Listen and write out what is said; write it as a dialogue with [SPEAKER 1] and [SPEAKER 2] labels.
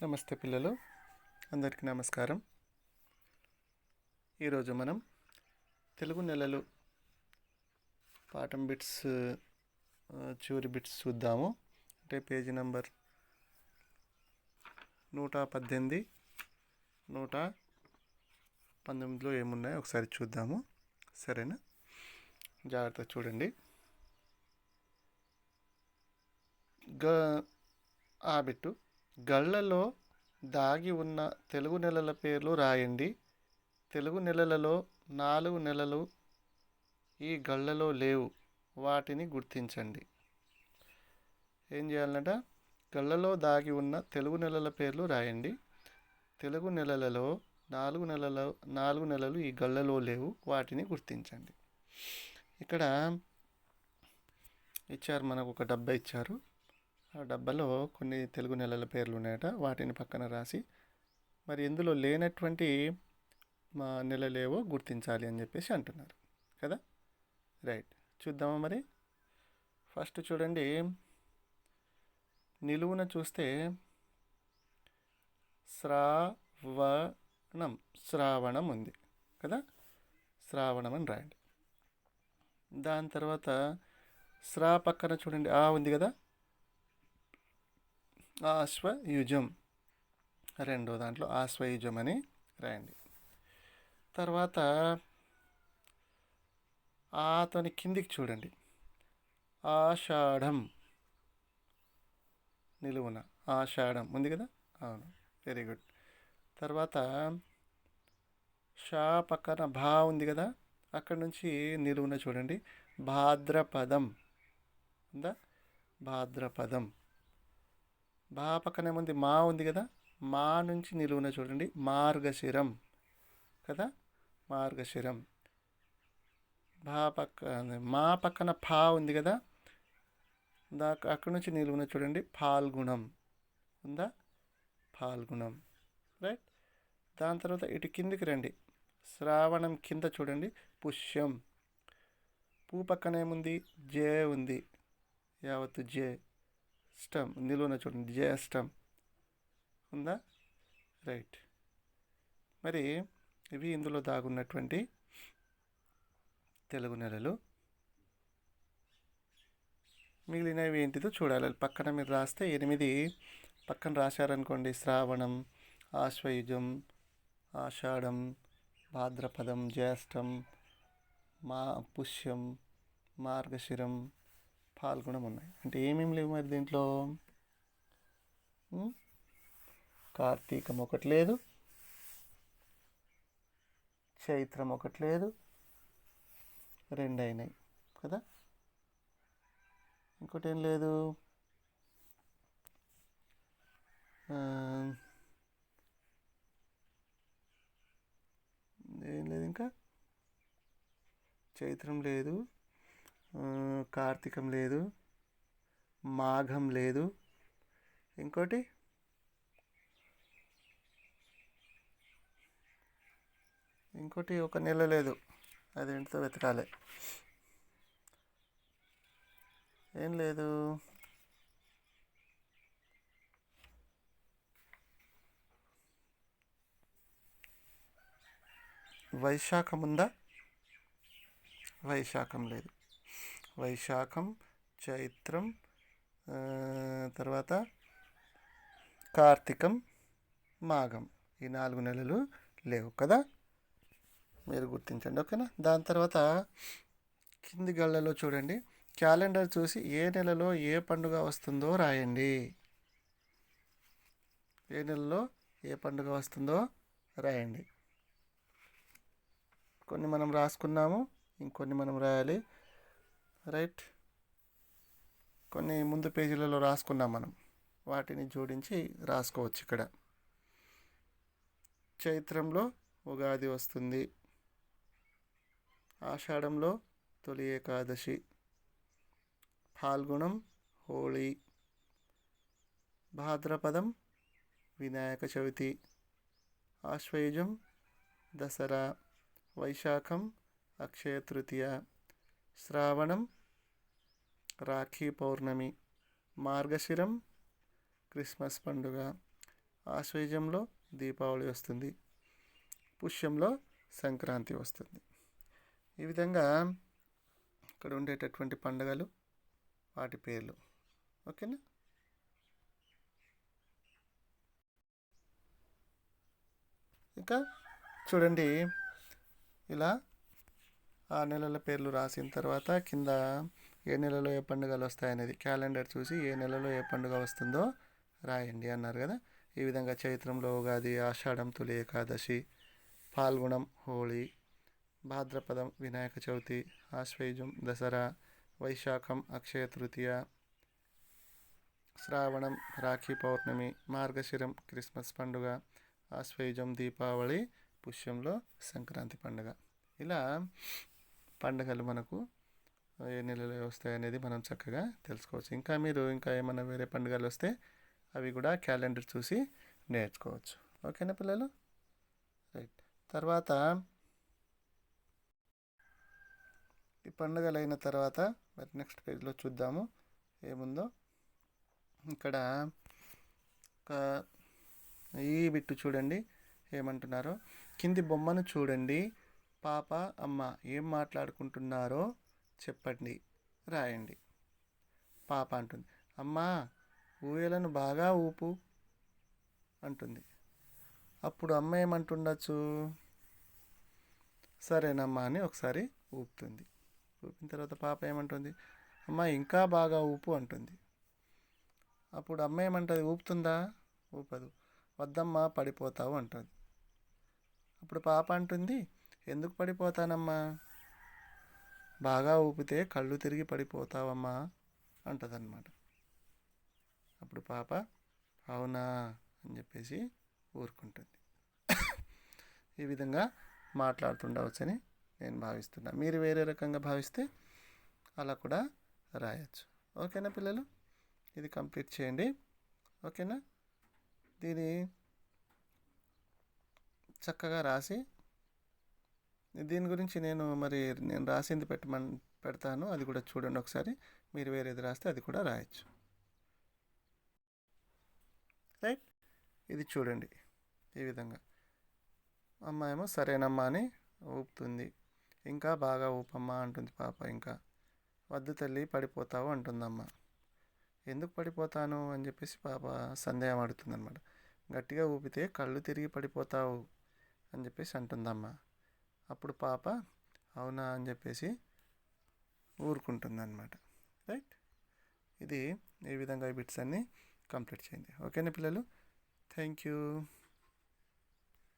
[SPEAKER 1] నమస్తే పిల్లలు, అందరికీ నమస్కారం. ఈరోజు మనం తెలుగు నెలలు పాఠం బిట్స్ చివరి బిట్స్ చూద్దాము. అంటే పేజీ నంబర్ 118, 119లో ఏమున్నాయో ఒకసారి చూద్దాము. సరేనా? జాగ్రత్తగా చూడండి. ఆ బిట్టు, గళ్ళలో దాగి ఉన్న తెలుగు నెలల పేర్లు రాయండి. తెలుగు నెలలలో 4 నెలలు ఈ గళ్ళలో లేవు, వాటిని గుర్తించండి. ఏం చేయాలంట? గళ్ళలో దాగి ఉన్న తెలుగు నెలల పేర్లు రాయండి. తెలుగు నెలలలో 4 నెలలు ఈ గళ్ళలో లేవు, వాటిని గుర్తించండి. ఇక్కడ ఇచ్చారు, మనకు ఒక డబ్బా ఇచ్చారు. ఆ డబ్బాలో కొన్ని తెలుగు నెలల పేర్లు ఉన్నాయట. వాటిని పక్కన రాసి మరి ఇందులో లేనటువంటి మా నెలలేవో గుర్తించాలి అని చెప్పేసి అంటున్నారు కదా. రైట్, చూద్దామా మరి. ఫస్ట్ చూడండి, నిలువున చూస్తే శ్రావణం ఉంది కదా. శ్రావణం అని రాయండి. దాని తర్వాత పక్కన చూడండి ఆ ఉంది కదా, ఆశ్వయుజం. రెండో దాంట్లో ఆశ్వయుజం అని రాయండి. తర్వాత ఆతోని కిందికి చూడండి, ఆషాఢం. నిలువున ఆషాఢం ఉంది కదా. అవును, వెరీ గుడ్. తర్వాత షా పక్కన భా ఉంది కదా, అక్కడ నుంచి నిలువున చూడండి, భాద్రపదం ఉందా. భాద్రపదం. భా పక్కన ఏముంది, మా ఉంది కదా. మా నుంచి నిలువున చూడండి, మార్గశిరం కదా. మార్గశిరం. మా పక్కన ఫా ఉంది కదా, అక్కడ నుంచి నిలువున చూడండి, ఫాల్గుణం ఉందా. ఫాల్గుణం. రైట్. దాని తర్వాత ఇటు కిందికి రండి, శ్రావణం కింద చూడండి, పుష్యం. పూ పక్కన ఏముంది, జే ఉంది, యావత్తు జే. స్టమ్ నిలువున చూడండి, జ్యేష్టం ఉందా. రైట్. మరి ఇవి ఇందులో దాగున్నటువంటి తెలుగు నెలలు. మిగిలినవి ఏంటిదో చూడాలి. పక్కన మీరు రాస్తే 8 పక్కన రాశారనుకోండి, శ్రావణం, ఆశ్వయుజం, ఆషాఢం, భాద్రపదం, జ్యేష్టం, పుష్యం, మార్గశిరం, ఫాల్గుణం ఉన్నాయి. అంటే ఏమేమి లేవు మరి దీంట్లో? కార్తీకం ఒకటి లేదు, చైత్రం ఒకటి లేదు, 2 అయినాయి కదా. ఇంకోటి ఏం లేదు, ఏం లేదు, ఇంకా చైత్రం లేదు, కార్తీకం లేదు, మాఘం లేదు, ఇంకోటి ఒక నెల లేదు. అదేంటితో వెతకాలి. ఏం లేదు, వైశాఖం ఉందా? వైశాఖం లేదు. వైశాఖం, చైత్రం, తర్వాత కార్తీకం, మాఘం, ఈ 4 నెలలు లేవు కదా. మీరు గుర్తించండి, ఓకేనా. దాని తర్వాత కింది గళ్ళలో చూడండి, క్యాలెండర్ చూసి ఏ నెలలో ఏ పండుగ వస్తుందో రాయండి. ఏ నెలలో ఏ పండుగ వస్తుందో రాయండి. కొన్ని మనం రాసుకున్నాము, ఇంకొన్ని మనం రాయాలి. రైట్. కొన్ని ముందు పేజీలలో రాసుకున్నాం మనం, వాటిని జోడించి రాసుకోవచ్చు. ఇక్కడ చైత్రంలో ఉగాది వస్తుంది, ఆషాఢంలో తొలి ఏకాదశి, ఫాల్గుణం హోళీ, భాద్రపదం వినాయక చవితి, ఆశ్వయుజం దసరా, వైశాఖం అక్షయ తృతీయ, శ్రావణం రాఖీ పౌర్ణమి, మార్గశిరం క్రిస్మస్ పండుగ, ఆశ్వయుజంలో దీపావళి వస్తుంది, పుష్యంలో సంక్రాంతి వస్తుంది. ఈ విధంగా ఇక్కడ ఉండేటటువంటి పండుగలు, వాటి పేర్లు. ఓకేనా? ఇంకా చూడండి, ఇలా ఆ నెలల పేర్లు రాసిన తర్వాత కింద ఏ నెలలో ఏ పండుగలు వస్తాయనేది క్యాలెండర్ చూసి ఏ నెలలో ఏ పండుగ వస్తుందో రాయండి అన్నారు కదా. ఈ విధంగా చైత్రంలో ఉగాది, ఆషాఢం తొలి ఏకాదశి, పాల్గొనం హోళీ, భాద్రపదం వినాయక చవితి, ఆశ్వయుజం దసరా, వైశాఖం అక్షయ తృతీయ, శ్రావణం రాఖీ పౌర్ణమి, మార్గశిరం క్రిస్మస్ పండుగ, ఆశ్వయుజం దీపావళి, పుష్యంలో సంక్రాంతి పండుగ. ఇలా పండుగలు మనకు ఏ నెలలో వస్తాయి అనేది మనం చక్కగా తెలుసుకోవచ్చు. ఇంకా మీరు ఏమైనా వేరే పండుగలు వస్తే అవి కూడా క్యాలెండర్ చూసి నేర్చుకోవచ్చు. ఓకేనా పిల్లలు? రైట్. తర్వాత ఈ పండుగలు అయిన తర్వాత మరి నెక్స్ట్ పేజ్లో చూద్దాము ఏముందో. ఇక్కడ ఈ బిట్టు చూడండి ఏమంటున్నారో. కింది బొమ్మను చూడండి, పాప అమ్మ ఏం మాట్లాడుకుంటున్నారో చెప్పండి, రాయండి. పాప అంటుంది, అమ్మా ఊయలను బాగా ఊపు అంటుంది. అప్పుడు అమ్మ ఏమంటుండొచ్చు? సరేనమ్మా అని ఒకసారి ఊపుతుంది. ఊపిన తర్వాత పాప ఏమంటుంది? అమ్మ ఇంకా బాగా ఊపు అంటుంది. అప్పుడు అమ్మ ఏమంటుంది? ఊపుతుందా? ఊపదు. వద్దమ్మా పడిపోతావు అంటుంది. అప్పుడు పాప అంటుంది, ఎందుకు పడిపోతానమ్మా? బాగా ఊపితే కళ్ళు తిరిగి పడిపోతావమ్మా అంటదన్నమాట. అప్పుడు పాప అవునా అని చెప్పేసి ఊరుకుంటుంది. ఈ విధంగా మాట్లాడుతుండవచ్చని నేను భావిస్తున్నా. మీరు వేరే రకంగా భావిస్తే అలా కూడా రాయొచ్చు. ఓకేనా పిల్లలు? ఇది కంప్లీట్ చేయండి. ఓకేనా? దీని చక్కగా రాసి దీని గురించి నేను రాసింది పెడతాను, అది కూడా చూడండి ఒకసారి. మీరు వేరేది రాస్తే అది కూడా రాయొచ్చు. రైట్. ఇది చూడండి ఈ విధంగా. అమ్మ ఏమో సరేనమ్మా అని ఊపుతుంది. ఇంకా బాగా ఊపమ్మా అంటుంది పాప. ఇంకా వద్దు తల్లి పడిపోతావు అంటుందమ్మ. ఎందుకు పడిపోతాను అని చెప్పేసి పాప సందేహం అడుగుతుంది అనమాట. గట్టిగా ఊపితే కళ్ళు తిరిగి పడిపోతావు అని చెప్పేసి అంటుందమ్మ. అప్పుడు పాప అవునా అని చెప్పేసి ఊరుకుంటుందన్నమాట. రైట్. ఇది ఈ విధంగా ఈ బిట్స్ అన్నీ కంప్లీట్ చేయండి. ఓకేనా పిల్లలు? Thank you.